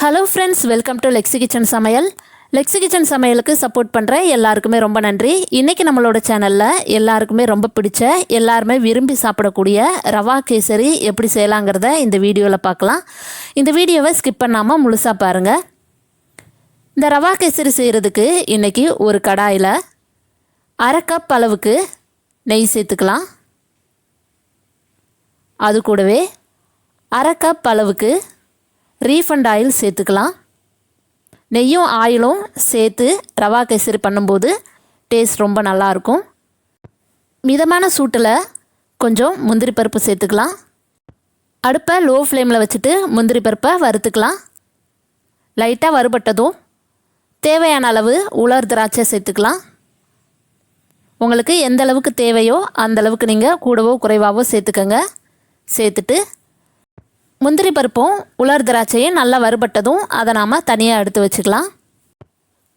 Hello friends, welcome to Lexi kitchen சமையல். Lexi kitchen சமையலுக்கு support பண்ணுற எல்லாருக்குமே ரொம்ப நன்றி. இன்றைக்கி நம்மளோட சேனலில் எல்லாருக்குமே ரொம்ப பிடிச்ச, எல்லாருமே விரும்பி சாப்பிடக்கூடிய ரவா கேசரி எப்படி செய்யலாங்கிறத இந்த வீடியோவில் பார்க்கலாம். இந்த வீடியோவை ஸ்கிப் பண்ணாமல் முழுசாக பாருங்கள். இந்த ரவா கேசரி செய்கிறதுக்கு இன்றைக்கி ஒரு கடாயில் அரை கப் அளவுக்கு நெய் சேர்த்துக்கலாம். அது கூடவே அரை கப் அளவுக்கு ரீஃபண்ட் ஆயில் சேர்த்துக்கலாம். நெய்யும் ஆயிலும் சேர்த்து ரவா கேசரி பண்ணும்போது டேஸ்ட் ரொம்ப நல்லாயிருக்கும். மிதமான சூட்டில் கொஞ்சம் முந்திரி பருப்பு சேர்த்துக்கலாம். அடுப்பை லோ ஃப்ளேமில் வச்சுட்டு முந்திரி பருப்பை வறுத்துக்கலாம். லைட்டாக வறுபட்டதும் தேவையான அளவு உலர் திராட்சை சேர்த்துக்கலாம். உங்களுக்கு எந்த அளவுக்கு தேவையோ அந்தளவுக்கு நீங்கள் கூடவோ குறைவாகவோ சேர்த்துக்கங்க. சேர்த்துட்டு முந்திரி பருப்பும் உலர் திராட்சையும் நல்லா வறுபட்டதும் அதை நாம் தனியாக எடுத்து வச்சுக்கலாம்.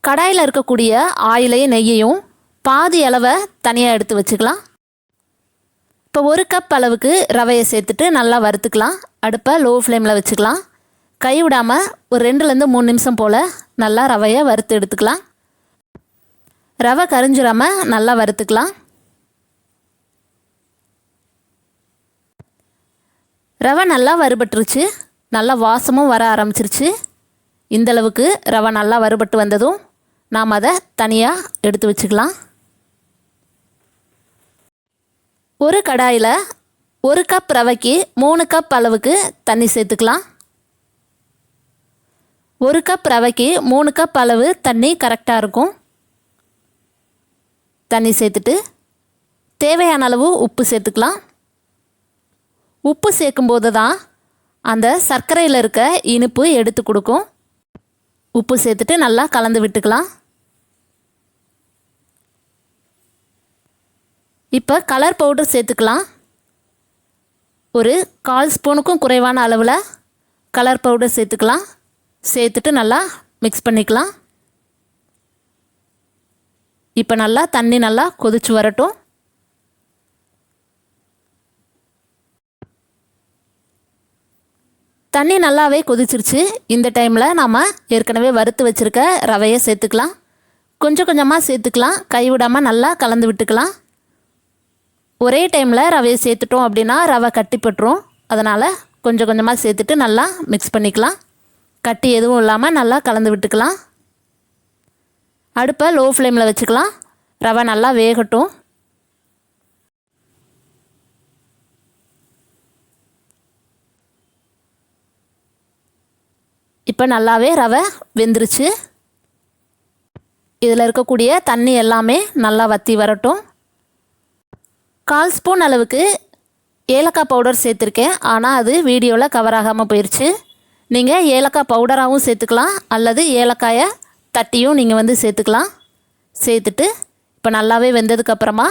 கடாயில் இருக்கக்கூடிய ஆயிலையும் நெய்யையும் பாதி அளவை தனியாக எடுத்து வச்சுக்கலாம். இப்போ ஒரு கப் அளவுக்கு ரவையை சேர்த்துட்டு நல்லா வறுத்துக்கலாம். அடுப்பை லோ ஃப்ளேமில் வச்சுக்கலாம். கை விடாமல் ஒரு 2-3 நிமிஷம் போல் நல்லா ரவையை வறுத்து எடுத்துக்கலாம். ரவை கரிஞ்சிடாமல் நல்லா வறுத்துக்கலாம். ரவை நல்லா வறுபட்டுருச்சு. நல்லா வாசமும் வர ஆரம்பிச்சிருச்சு. இந்தளவுக்கு ரவை நல்லா வறுபட்டு வந்ததும் நாம் அதை தனியாக எடுத்து வச்சுக்கலாம். ஒரு கடாயில் ஒரு கப் ரவைக்கு 3 கப் அளவுக்கு தண்ணி சேர்த்துக்கலாம். ஒரு கப் ரவைக்கு 3 கப் அளவு தண்ணி கரெக்டாக இருக்கும். தண்ணி சேர்த்துட்டு தேவையான அளவு உப்பு சேர்த்துக்கலாம். உப்பு சேர்க்கும்போது தான் அந்த சர்க்கரையில் இருக்க இனிப்பு எடுத்து கொடுக்கும். உப்பு சேர்த்துட்டு நல்லா கலந்து விட்டுக்கலாம். இப்போ கலர் பவுடர் சேர்த்துக்கலாம். ஒரு 1/4 ஸ்பூனுக்கும் குறைவான அளவில் கலர் பவுடர் சேர்த்துக்கலாம். சேர்த்துட்டு நல்லா மிக்ஸ் பண்ணிக்கலாம். இப்போ நல்லா தண்ணி நல்லா கொதிச்சு வரட்டும். தண்ணி நல்லாவே கொதிச்சிருச்சு. இந்த டைமில் நாம் ஏற்கனவே வறுத்து வச்சுருக்க ரவையை சேர்த்துக்கலாம். கொஞ்சம் கொஞ்சமாக சேர்த்துக்கலாம். கைவிடாமல் நல்லா கலந்து விட்டுக்கலாம். ஒரே டைமில் ரவையை சேர்த்துட்டோம் அப்படின்னா ரவை கட்டி பட்டுரும். அதனால் கொஞ்சம் கொஞ்சமாக சேர்த்துட்டு நல்லா மிக்ஸ் பண்ணிக்கலாம். கட்டி எதுவும் இல்லாமல் நல்லா கலந்து விட்டுக்கலாம். அடுப்பை லோ ஃப்ளேமில் வச்சுக்கலாம். ரவை நல்லா வேகட்டும். இப்போ நல்லாவே ரவை வெந்துருச்சு. இதில் இருக்கக்கூடிய தண்ணி எல்லாமே நல்லா வற்றி வரட்டும். 1/4 ஸ்பூன் அளவுக்கு ஏலக்காய் பவுடர் சேர்த்துருக்கேன். ஆனால் அது வீடியோவில் கவர் ஆகாமல் போயிடுச்சு. நீங்கள் ஏலக்காய் பவுடராகவும் சேர்த்துக்கலாம், அல்லது ஏலக்காயை தட்டியும் நீங்கள் சேர்த்துக்கலாம். சேர்த்துட்டு இப்போ நல்லாவே வெந்ததுக்கப்புறமா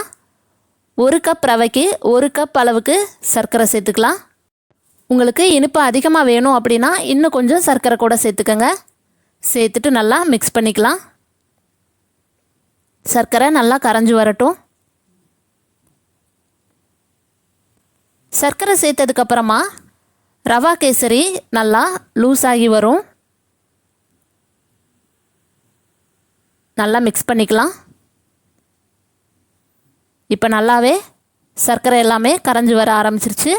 1 கப் ரவைக்கு 1 கப் அளவுக்கு சர்க்கரை சேர்த்துக்கலாம். உங்களுக்கு இனிப்பு அதிகமாக வேணும் அப்படின்னா இன்னும் கொஞ்சம் சர்க்கரை கூட சேர்த்துக்கங்க. சேர்த்துட்டு நல்லா மிக்ஸ் பண்ணிக்கலாம். சர்க்கரை நல்லா கரைஞ்சி வரட்டும். சர்க்கரை சேர்த்ததுக்கப்புறமா ரவா கேசரி நல்லா லூஸ் ஆகி வரும். நல்லா மிக்ஸ் பண்ணிக்கலாம். இப்போ நல்லாவே சர்க்கரை எல்லாமே கரைஞ்சி வர ஆரம்பிச்சிருச்சு.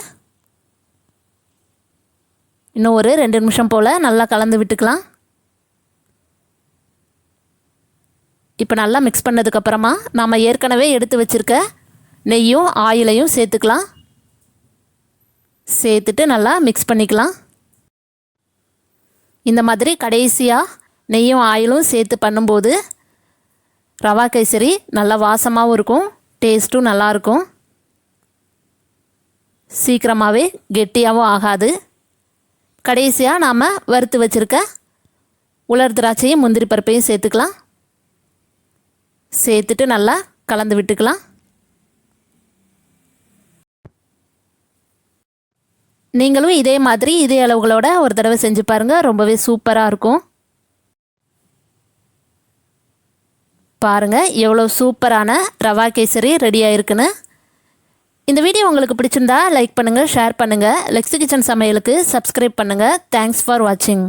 இன்னும் ஒரு 2 நிமிஷம் போல் நல்லா கலந்து விட்டுக்கலாம். இப்போ நல்லா மிக்ஸ் பண்ணதுக்கப்புறமா நாம் ஏற்கனவே எடுத்து வச்சுருக்க நெய்யும் ஆயிலையும் சேர்த்துக்கலாம். சேர்த்துட்டு நல்லா மிக்ஸ் பண்ணிக்கலாம். இந்த மாதிரி கடைசியாக நெய்யும் ஆயிலும் சேர்த்து பண்ணும்போது ரவா கேசரி நல்லா வாசமாகவும் இருக்கும், டேஸ்ட்டும் நல்லாயிருக்கும். சீக்கிரமாகவே கெட்டியாகவும் ஆகாது. கடைசியாக நாம் வறுத்து வச்சுருக்க உலர் திராட்சையும் முந்திரி பருப்பையும் சேர்த்துக்கலாம். சேர்த்துட்டு நல்லா கலந்து விட்டுக்கலாம். நீங்களும் இதே மாதிரி இதே அளவுகளோட ஒரு தடவை செஞ்சு பாருங்கள். ரொம்பவே சூப்பராக இருக்கும். பாருங்கள் எவ்வளோ சூப்பரான ரவா கேசரி ரெடி ஆகிருக்குன்னு. இந்த வீடியோ உங்களுக்கு பிடிச்சிருந்தா லைக் பண்ணுங்கள், ஷேர் பண்ணுங்கள். லெக்ஸி கிச்சன் சமையலுக்கு சப்ஸ்கிரைப் பண்ணுங்கள். தேங்க்ஸ் ஃபார் வாட்சிங்.